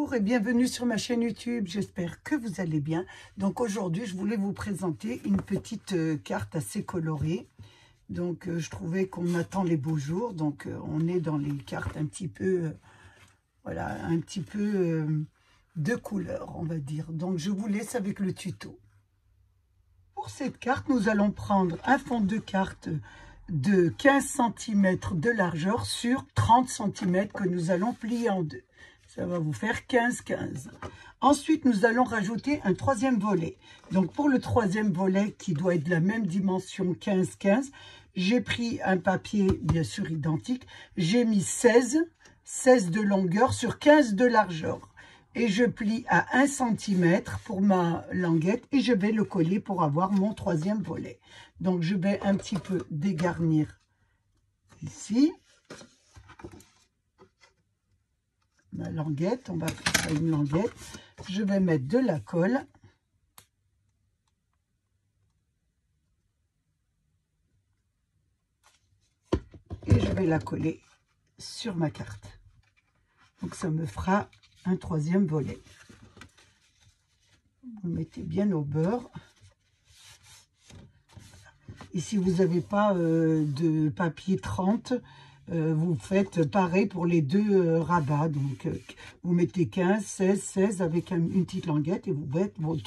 Bonjour et bienvenue sur ma chaîne YouTube, j'espère que vous allez bien. Donc aujourd'hui je voulais vous présenter une petite carte assez colorée. Donc je trouvais qu'on attend les beaux jours, donc on est dans les cartes un petit peu, voilà, un petit peu de couleur on va dire. Donc je vous laisse avec le tuto. Pour cette carte nous allons prendre un fond de carte de 15 cm de largeur sur 30 cm que nous allons plier en deux. Ça va vous faire 15-15. Ensuite, nous allons rajouter un troisième volet. Donc, pour le troisième volet, qui doit être de la même dimension 15-15, j'ai pris un papier, bien sûr, identique. J'ai mis 16 de longueur sur 15 de largeur. Et je plie à 1 cm pour ma languette et je vais le coller pour avoir mon troisième volet. Donc, je vais un petit peu dégarnir ici. Ma languette, on va faire ça une languette. Je vais mettre de la colle. Et je vais la coller sur ma carte. Donc ça me fera un troisième volet. Vous mettez bien au beurre. Et si vous n'avez pas de papier 30, vous faites pareil pour les deux rabats. Donc, vous mettez 15, 16, 16 avec une petite languette et vous mettez vos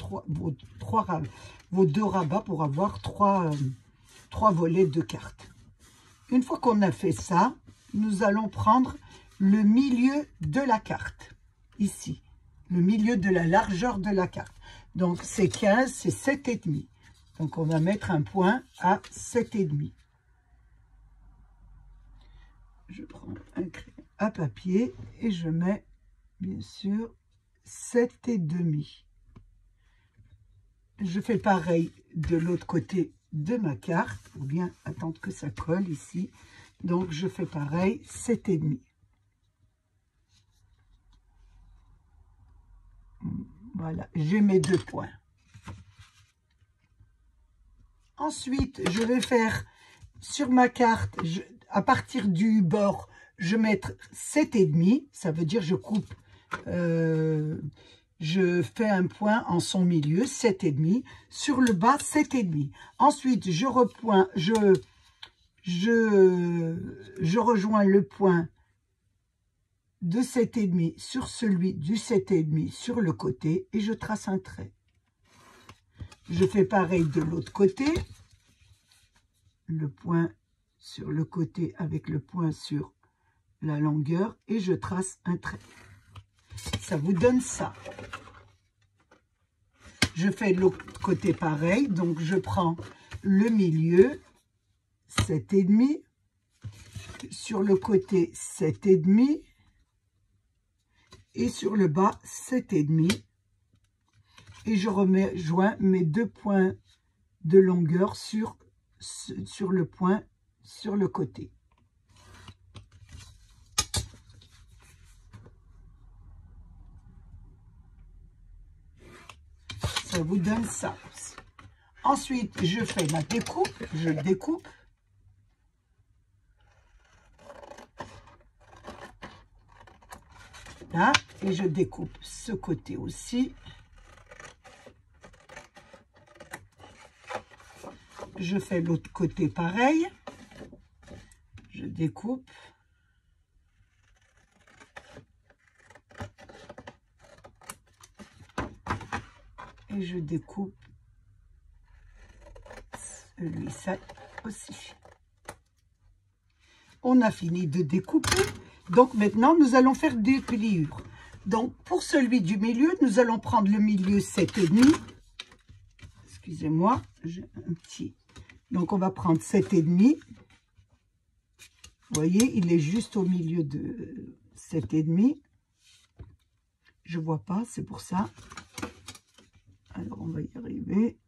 deux rabats pour avoir trois volets de cartes. Une fois qu'on a fait ça, nous allons prendre le milieu de la carte, ici, le milieu de la largeur de la carte. Donc, c'est 15, c'est 7,5. Donc, on va mettre un point à 7,5. Je prends un crayon à papier et je mets, bien sûr, 7,5. Je fais pareil de l'autre côté de ma carte, pour bien attendre que ça colle ici. Donc, je fais pareil, 7,5. Voilà, j'ai mes deux points. Ensuite, je vais faire sur ma carte, à partir du bord, je vais mettre 7,5. Ça veut dire je coupe, je fais un point en son milieu, 7,5. Sur le bas, 7,5. Ensuite, je rejoins le point de 7,5 sur celui du 7,5 sur le côté et je trace un trait. Je fais pareil de l'autre côté, le point sur le côté avec le point sur la longueur et je trace un trait. Ça vous donne ça. Je fais l'autre côté pareil, donc je prends le milieu, 7,5, sur le côté 7,5 et sur le bas 7,5. Et je rejoins mes deux points de longueur sur le point sur le côté. Ça vous donne ça. Ensuite, je fais ma découpe. Je découpe. Là, et je découpe ce côté aussi. Je fais l'autre côté pareil. Je découpe. Et je découpe celui-ci aussi. On a fini de découper. Donc maintenant, nous allons faire des pliures. Donc pour celui du milieu, nous allons prendre le milieu 7,5. Excusez-moi, j'ai un petit... Donc, on va prendre 7,5. Vous voyez, il est juste au milieu de 7,5. Je ne vois pas, c'est pour ça. Alors, on va y arriver.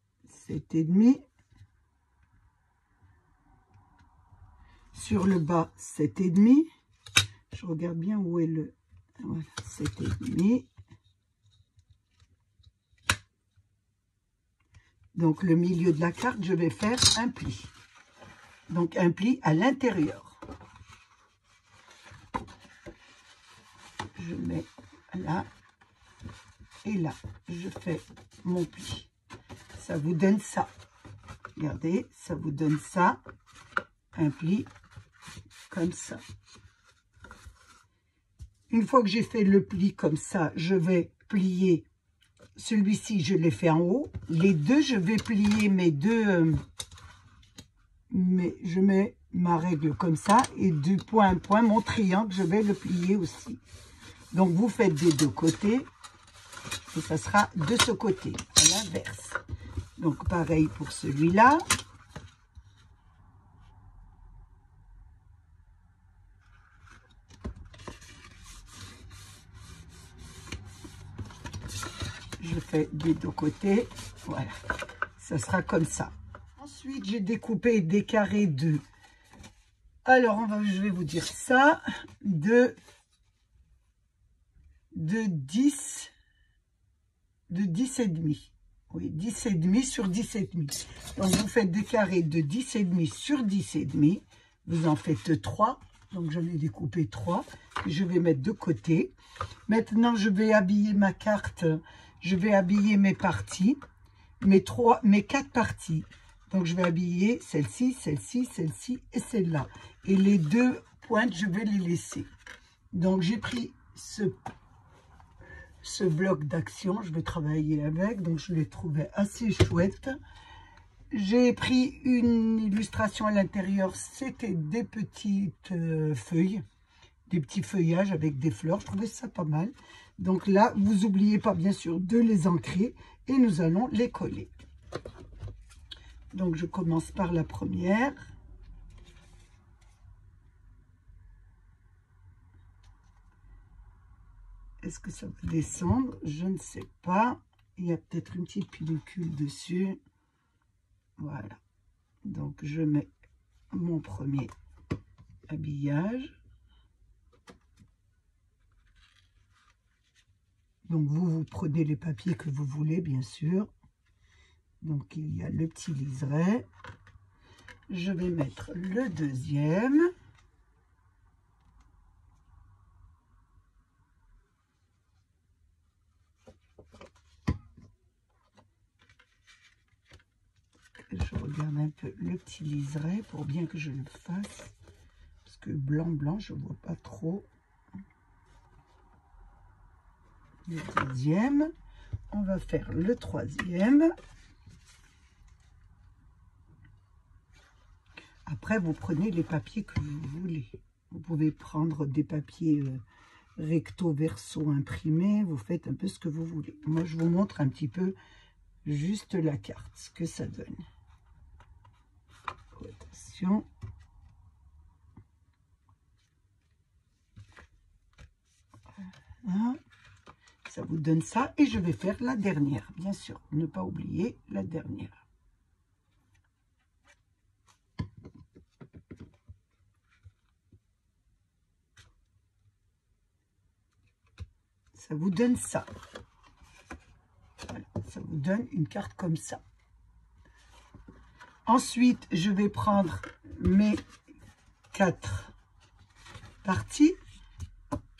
7,5. Sur le bas, 7,5. Je regarde bien où est le... Voilà, 7,5. Donc, le milieu de la carte, je vais faire un pli. Donc, un pli à l'intérieur. Je mets là et là, je fais mon pli. Ça vous donne ça. Regardez, ça vous donne ça, un pli comme ça. Une fois que j'ai fait le pli comme ça, je vais plier. Celui-ci, je l'ai fait en haut. Les deux, je vais plier mes deux... mais je mets ma règle comme ça. Et du point à point, mon triangle, je vais le plier aussi. Donc, vous faites des deux côtés. Et ça sera de ce côté, à l'inverse. Donc, pareil pour celui-là. Je fais des deux côtés. Voilà. Ça sera comme ça. Ensuite, j'ai découpé des carrés de... Alors, je vais vous dire ça. De 10 et demi. Oui, 10 et demi sur 10 et demi. Donc, vous faites des carrés de 10 et demi sur 10 et demi. Vous en faites 3. Donc, j'en ai découpé 3. Je vais mettre de côté. Maintenant, je vais habiller ma carte. Je vais habiller mes parties. Mes 4 parties. Donc, je vais habiller celle-ci, celle-ci, celle-ci et celle-là. Et les deux pointes, je vais les laisser. Donc, j'ai pris ce bloc d'action. Je vais travailler avec. Donc, je l'ai trouvé assez chouette. J'ai pris une illustration à l'intérieur. C'était des petites feuilles. Des petits feuillages avec des fleurs. Je trouvais ça pas mal. Donc là, vous n'oubliez pas, bien sûr, de les ancrer. Et nous allons les coller. Donc, je commence par la première. Est-ce que ça va descendre? Je ne sais pas. Il y a peut-être une petite pellicule dessus. Voilà. Donc, je mets mon premier habillage. Donc, vous prenez les papiers que vous voulez, bien sûr. Donc, il y a le petit liseré. Je vais mettre le deuxième. Je regarde un peu le petit liseré pour bien que je le fasse. Parce que blanc, je ne vois pas trop. Le deuxième. On va faire le troisième. Après, vous prenez les papiers que vous voulez. Vous pouvez prendre des papiers recto, verso imprimés. Vous faites un peu ce que vous voulez. Moi, je vous montre un petit peu juste la carte, ce que ça donne. Attention. Voilà. Ça vous donne ça. Et je vais faire la dernière, bien sûr. Ne pas oublier la dernière. Ça vous donne ça. Voilà, ça vous donne une carte comme ça. Ensuite, je vais prendre mes 4 parties,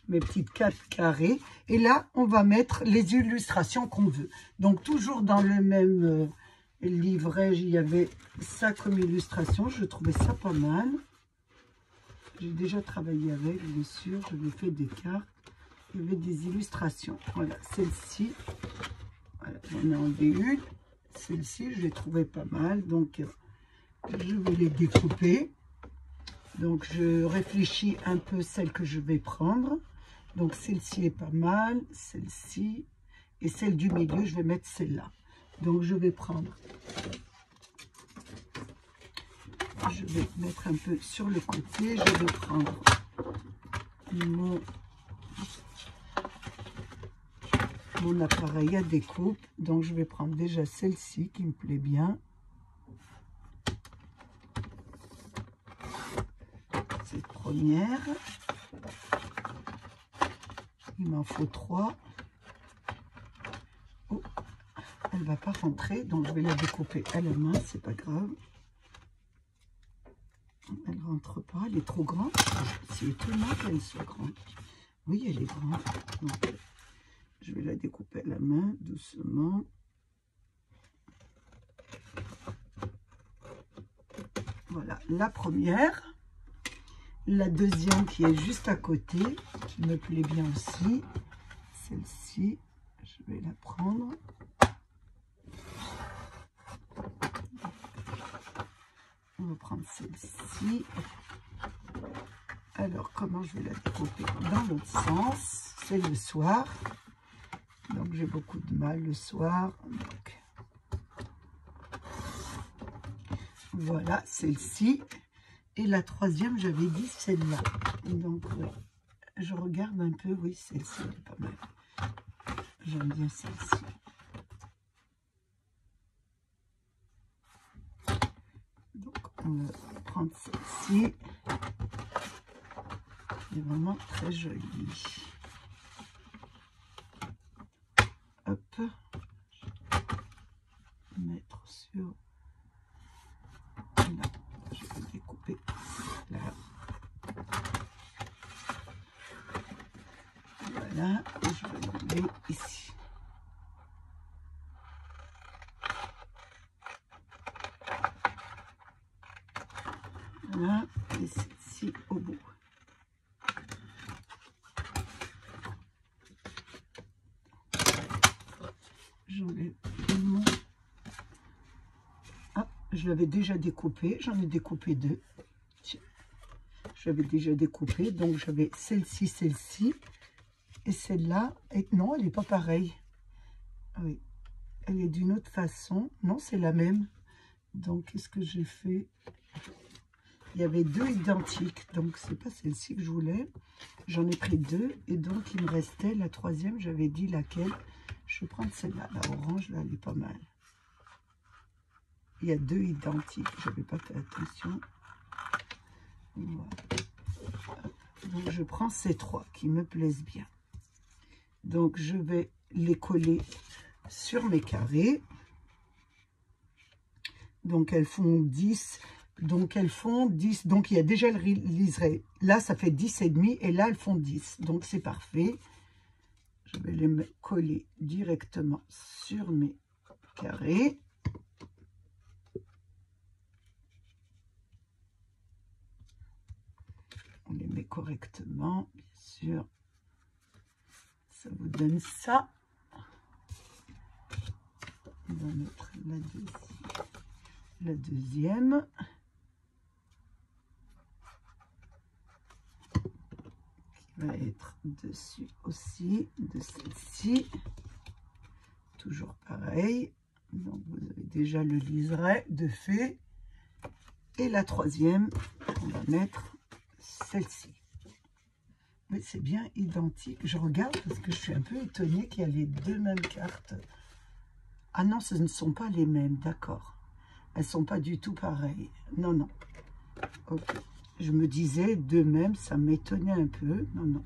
mes petites 4 carrés. Et là, on va mettre les illustrations qu'on veut. Donc, toujours dans le même livret, il y avait ça comme illustration. Je trouvais ça pas mal. J'ai déjà travaillé avec, bien sûr. Je lui ai fait des cartes. Il y avait des illustrations. Voilà, celle-ci. Voilà, j'en ai enlevé une. Celle-ci, je l'ai trouvée pas mal. Donc, je vais les découper. Donc, je réfléchis un peu celle que je vais prendre. Donc, celle-ci est pas mal. Celle-ci. Et celle du milieu, je vais mettre celle-là. Donc, je vais prendre. Je vais mettre un peu sur le côté. Je vais prendre mon appareil à découpe. Donc, je vais prendre déjà celle-ci qui me plaît bien. Cette première. Il m'en faut 3. Oh, elle ne va pas rentrer, donc je vais la découper à la main, c'est pas grave. Elle ne rentre pas, elle est trop grande. C'est étonnant qu'elle soit grande. Oui, elle est grande. Donc, Je vais la découper à la main, doucement. Voilà, la première. La deuxième qui est juste à côté, qui me plaît bien aussi. Celle-ci, je vais la prendre. On va prendre celle-ci. Alors, comment je vais la découper? Dans l'autre sens, c'est le soir. Donc, j'ai beaucoup de mal le soir. Donc, voilà, celle-ci. Et la troisième, j'avais dit celle-là. Donc, oui, je regarde un peu. Oui, celle-ci, elle est pas mal. J'aime bien celle-ci. Donc, on va prendre celle-ci. Elle est vraiment très jolie. Hop. Mettre sur... Là. Je vais découper là. Voilà. Et je vais l'enlever ici. Voilà. Et celle-ci au bout. J'enlève mon... Ah, je l'avais déjà découpé. J'en ai découpé deux. Je l'avais déjà découpé. Donc, j'avais celle-ci, celle-ci. Et celle-là. Et non, elle n'est pas pareille. Oui. Elle est d'une autre façon. Non, c'est la même. Donc, qu'est-ce que j'ai fait? Il y avait deux identiques. Donc, c'est pas celle-ci que je voulais. J'en ai pris deux. Et donc, il me restait la troisième. J'avais dit laquelle. Je vais prendre celle-là. La orange, là, elle est pas mal. Il y a deux identiques. Je n'avais pas fait attention. Voilà. Donc, je prends ces trois qui me plaisent bien. Donc, je vais les coller sur mes carrés. Donc, elles font 10. Donc, elles font 10. Donc, il y a déjà le liseré. Là, ça fait 10 et demi. Et là, elles font 10. Donc, c'est parfait. Je vais les coller directement sur mes carrés. On les met correctement, bien sûr. Ça vous donne ça. On va mettre la deuxième. Qui va être dessus aussi, de celle-ci. Toujours pareil. Donc, vous avez déjà le liseré de fait. Et la troisième, on va mettre celle-ci. Mais c'est bien identique. Je regarde parce que je suis un peu étonnée qu'il y a les deux mêmes cartes. Ah non, ce ne sont pas les mêmes, d'accord. Elles ne sont pas du tout pareilles. Non, non. Ok. Je me disais deux mêmes, ça m'étonnait un peu. Non, non.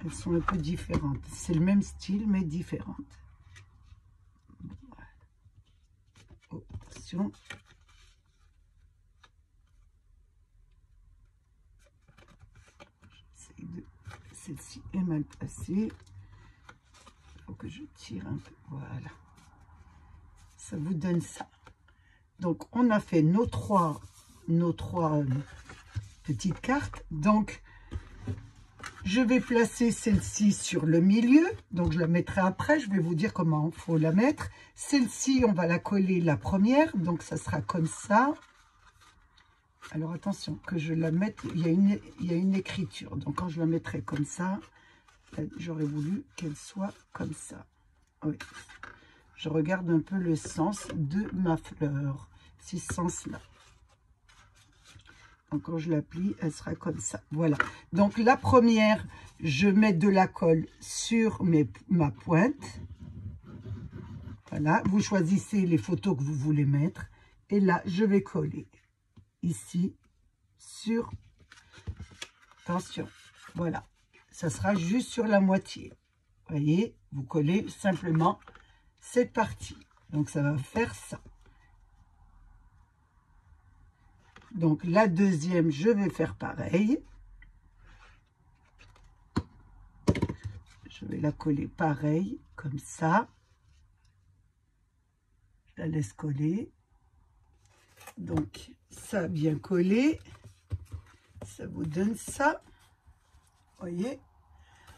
Elles sont un peu différentes. C'est le même style, mais différentes. Voilà. Oh, attention. Celle-ci est mal placée. Il faut que je tire un peu. Voilà. Ça vous donne ça. Donc, on a fait nos trois petites cartes. Donc, je vais placer celle-ci sur le milieu. Donc, je la mettrai après. Je vais vous dire comment il faut la mettre. Celle-ci, on va la coller la première. Donc, ça sera comme ça. Alors, attention, que je la mette. Il y a une écriture. Donc, quand je la mettrai comme ça, j'aurais voulu qu'elle soit comme ça. Oui. Je regarde un peu le sens de ma fleur. C'est ce sens-là. Donc, quand je la plie, elle sera comme ça. Voilà. Donc, la première, je mets de la colle sur ma pointe. Voilà. Vous choisissez les photos que vous voulez mettre. Et là, je vais coller ici sur... Attention. Voilà. Ça sera juste sur la moitié. Vous voyez, vous collez simplement cette partie. Donc, ça va faire ça. Donc, la deuxième, je vais faire pareil. Je vais la coller pareil, comme ça. Je la laisse coller. Donc, ça a bien collé. Ça vous donne ça. Voyez.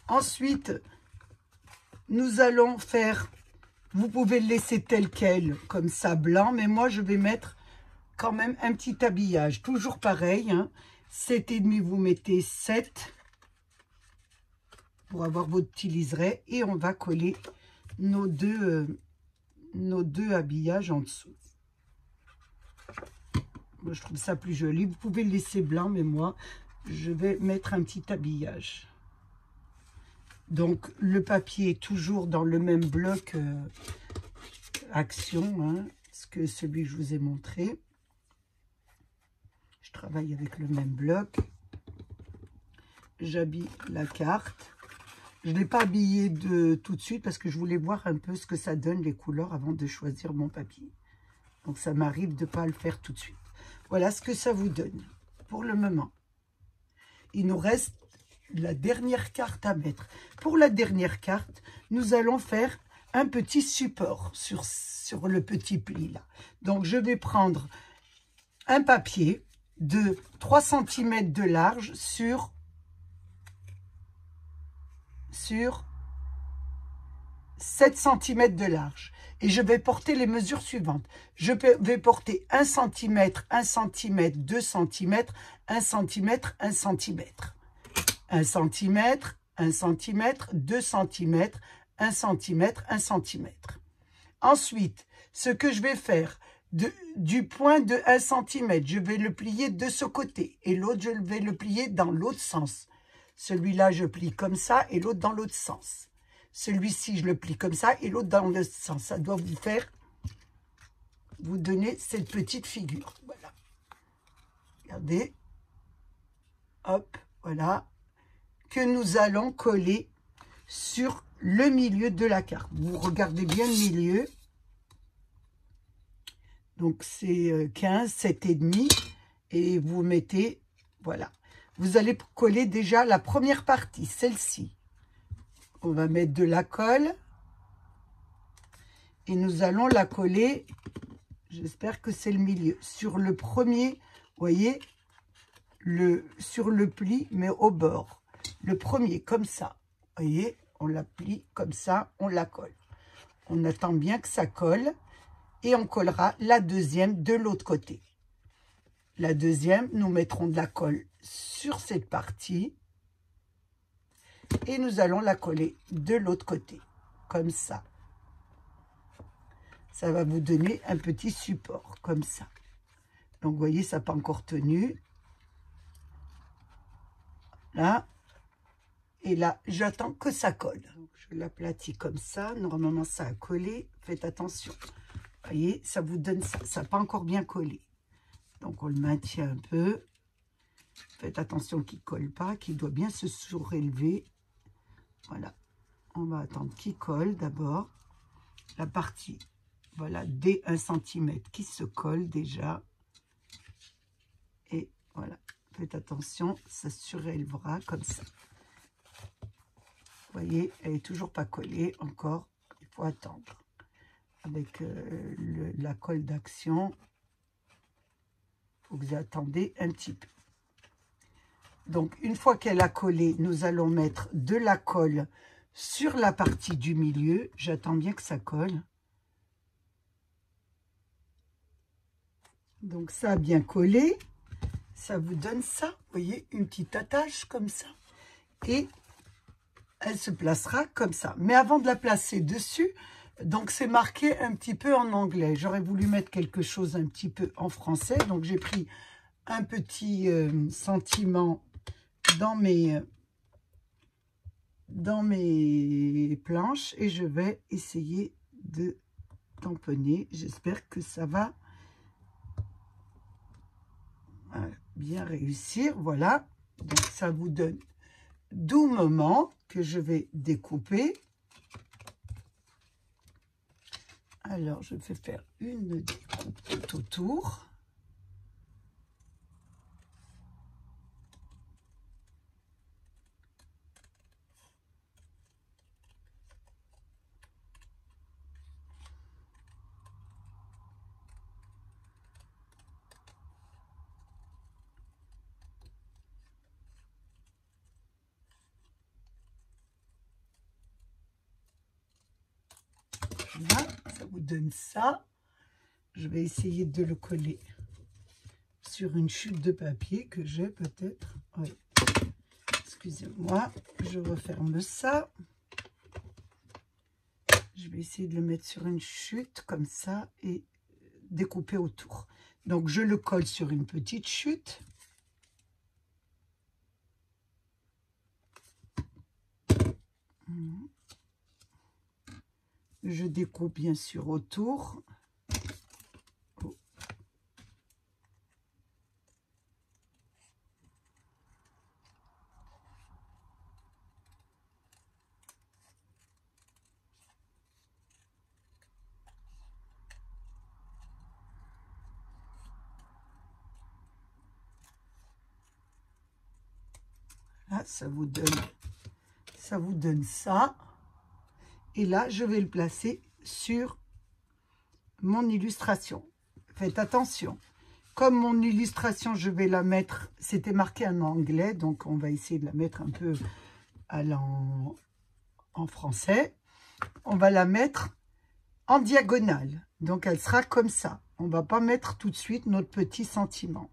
Ensuite, nous allons faire... Vous pouvez le laisser tel quel, comme ça, blanc. Mais moi, je vais mettre quand même un petit habillage. Toujours pareil. Hein. 7,5, vous mettez 7. Pour avoir votre petit liseré. Et on va coller nos deux habillages en dessous. Moi, je trouve ça plus joli. Vous pouvez le laisser blanc, mais moi, je vais mettre un petit habillage. Donc, le papier est toujours dans le même bloc action, hein, que celui que je vous ai montré. Je travaille avec le même bloc. J'habille la carte. Je ne l'ai pas habillée tout de suite parce que je voulais voir un peu ce que ça donne, les couleurs, avant de choisir mon papier. Donc, ça m'arrive de ne pas le faire tout de suite. Voilà ce que ça vous donne pour le moment. Il nous reste la dernière carte à mettre. Pour la dernière carte, nous allons faire un petit support sur le petit pli là. Donc, je vais prendre un papier de 3 cm de large sur 7 cm de large. Et je vais porter les mesures suivantes. Je vais porter 1 cm, 1 cm, 2 cm, 1 cm, 1 cm. 1 cm, 1 cm, 2 cm, 1 cm, 1 cm. Ensuite, ce que je vais faire, du point de 1 cm, je vais le plier de ce côté. Et l'autre, je vais le plier dans l'autre sens. Celui-là, je plie comme ça et l'autre dans l'autre sens. Celui-ci, je le plie comme ça et l'autre dans l'autre sens. Ça doit vous donner cette petite figure. Voilà. Regardez. Hop, voilà. Que nous allons coller sur le milieu de la carte. Vous regardez bien le milieu. Donc, c'est 15, 7,5. Et vous mettez, voilà. Vous allez coller déjà la première partie, celle-ci. On va mettre de la colle. Et nous allons la coller, j'espère que c'est le milieu, sur le premier, vous voyez, sur le pli, mais au bord. Le premier, comme ça. Vous voyez, on la plie comme ça, on la colle. On attend bien que ça colle. Et on collera la deuxième de l'autre côté. La deuxième, nous mettrons de la colle sur cette partie. Et nous allons la coller de l'autre côté, comme ça. Ça va vous donner un petit support, comme ça. Donc, vous voyez, ça n'a pas encore tenu. Là. Et là, j'attends que ça colle. Donc, je l'aplatis comme ça. Normalement, ça a collé. Faites attention. Vous voyez, ça vous donne ça. Ça n'a pas encore bien collé. Donc, on le maintient un peu. Faites attention qu'il ne colle pas, qu'il doit bien se surélever. Voilà. On va attendre qu'il colle d'abord. La partie, voilà, dès 1 cm qui se colle déjà. Et voilà. Faites attention, ça surélevera comme ça. Vous voyez, elle n'est toujours pas collée encore. Il faut attendre. Avec la colle d'action, il faut que vous attendez un petit peu. Donc, une fois qu'elle a collé, nous allons mettre de la colle sur la partie du milieu. J'attends bien que ça colle. Donc, ça a bien collé. Ça vous donne ça. Vous voyez, une petite attache comme ça. Et elle se placera comme ça. Mais avant de la placer dessus, donc c'est marqué un petit peu en anglais. J'aurais voulu mettre quelque chose un petit peu en français. Donc, j'ai pris un petit sentiment dans mes planches et je vais essayer de tamponner. J'espère que ça va bien réussir. Voilà, donc ça vous donne 12 moments que je vais découper. Alors, je vais faire une découpe tout autour. Voilà, ça vous donne ça. Je vais essayer de le coller sur une chute de papier que j'ai peut-être. Oui. Excusez-moi, je referme ça. Je vais essayer de le mettre sur une chute comme ça et découper autour. Donc je le colle sur une petite chute. Je découpe bien sûr autour. Là, ça vous donne ça. Et là, je vais le placer sur mon illustration. Faites attention. Comme mon illustration, je vais la mettre, c'était marqué en anglais, donc on va essayer de la mettre un peu en français. On va la mettre en diagonale. Donc, elle sera comme ça. On ne va pas mettre tout de suite notre petit sentiment.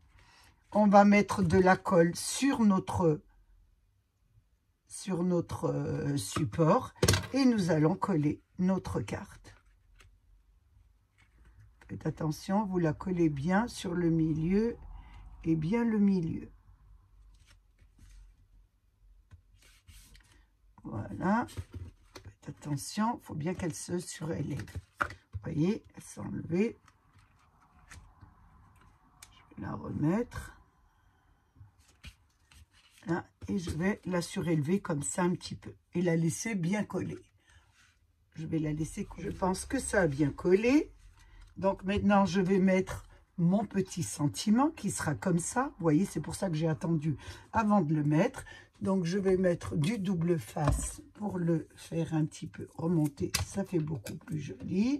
On va mettre de la colle sur notre support et nous allons coller notre carte. Faites attention, vous la collez bien sur le milieu et bien le milieu. Voilà. Faites attention, il faut bien qu'elle se surélève. Vous voyez, elle s'est enlevée. Je vais la remettre. Là, et je vais la surélever comme ça un petit peu et la laisser bien coller. Je vais la laisser coller. Je pense que ça a bien collé. Donc maintenant, je vais mettre mon petit sentiment qui sera comme ça. Vous voyez, c'est pour ça que j'ai attendu avant de le mettre. Donc, je vais mettre du double face pour le faire un petit peu remonter. Ça fait beaucoup plus joli.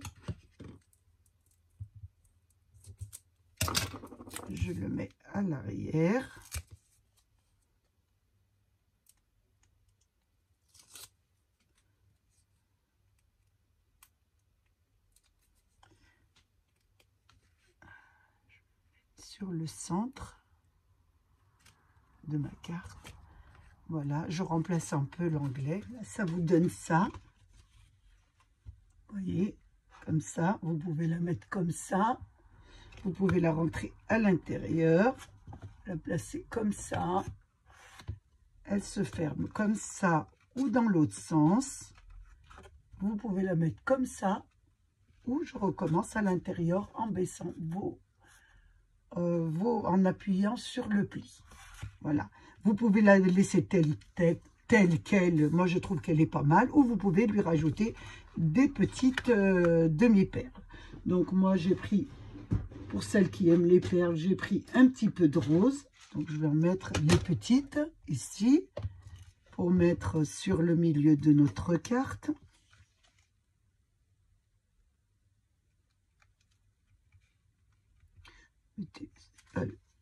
Je le mets à l'arrière. Sur le centre de ma carte. Voilà, je remplace un peu l'anglais. Ça vous donne ça. Vous voyez, comme ça. Vous pouvez la mettre comme ça. Vous pouvez la rentrer à l'intérieur. La placer comme ça. Elle se ferme comme ça ou dans l'autre sens. Vous pouvez la mettre comme ça. Ou je recommence à l'intérieur en baissant en appuyant sur le pli. Voilà. Vous pouvez la laisser telle qu'elle. Moi, je trouve qu'elle est pas mal. Ou vous pouvez lui rajouter des petites demi-perles. Donc, moi, j'ai pris, pour celles qui aiment les perles, j'ai pris un petit peu de rose. Donc, je vais en mettre les petites ici pour mettre sur le milieu de notre carte.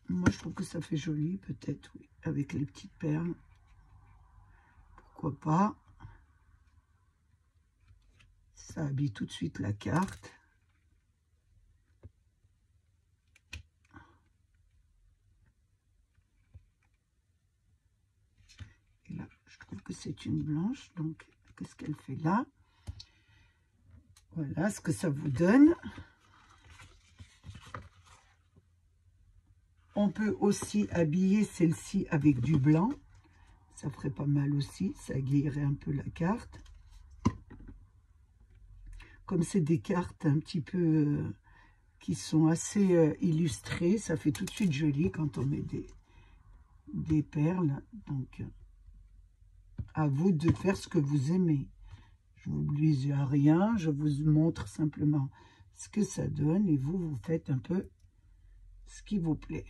Moi, je trouve que ça fait joli, peut-être, oui, avec les petites perles. Pourquoi pas? Ça habille tout de suite la carte. Et là, je trouve que c'est une blanche, donc qu'est-ce qu'elle fait là? Voilà ce que ça vous donne. On peut aussi habiller celle-ci avec du blanc. Ça ferait pas mal aussi. Ça aiguillerait un peu la carte. Comme c'est des cartes un petit peu qui sont assez illustrées, ça fait tout de suite joli quand on met des perles. Donc, à vous de faire ce que vous aimez. Je ne vous oblige à rien. Je vous montre simplement ce que ça donne. Et vous, vous faites un peu ce qui vous plaît.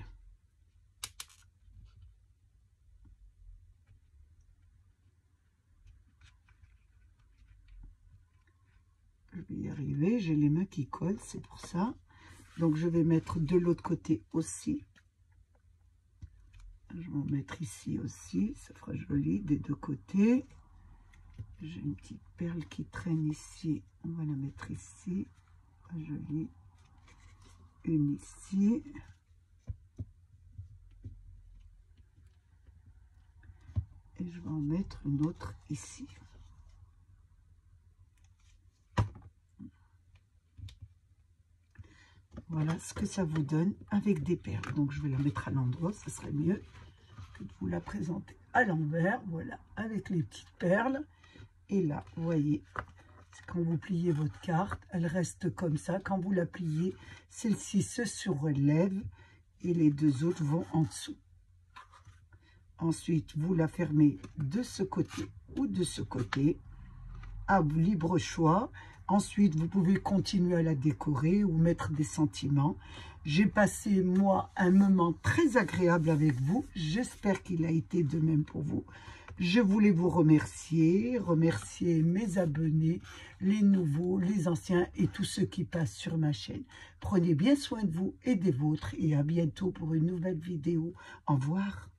Je vais y arriver, j'ai les mains qui collent, c'est pour ça. Donc, je vais mettre de l'autre côté aussi. Je vais en mettre ici aussi, ça fera joli des deux côtés. J'ai une petite perle qui traîne ici. On va la mettre ici. Jolie. Une ici. Et je vais en mettre une autre ici. Voilà ce que ça vous donne avec des perles. Donc je vais la mettre à l'endroit, ça serait mieux que de vous la présenter à l'envers. Voilà, avec les petites perles. Et là, vous voyez, quand vous pliez votre carte, elle reste comme ça. Quand vous la pliez, celle-ci se surélève et les deux autres vont en dessous. Ensuite, vous la fermez de ce côté ou de ce côté, à vous libre choix. Ensuite, vous pouvez continuer à la décorer ou mettre des sentiments. J'ai passé, moi, un moment très agréable avec vous. J'espère qu'il a été de même pour vous. Je voulais vous remercier mes abonnés, les nouveaux, les anciens et tous ceux qui passent sur ma chaîne. Prenez bien soin de vous et des vôtres et à bientôt pour une nouvelle vidéo. Au revoir.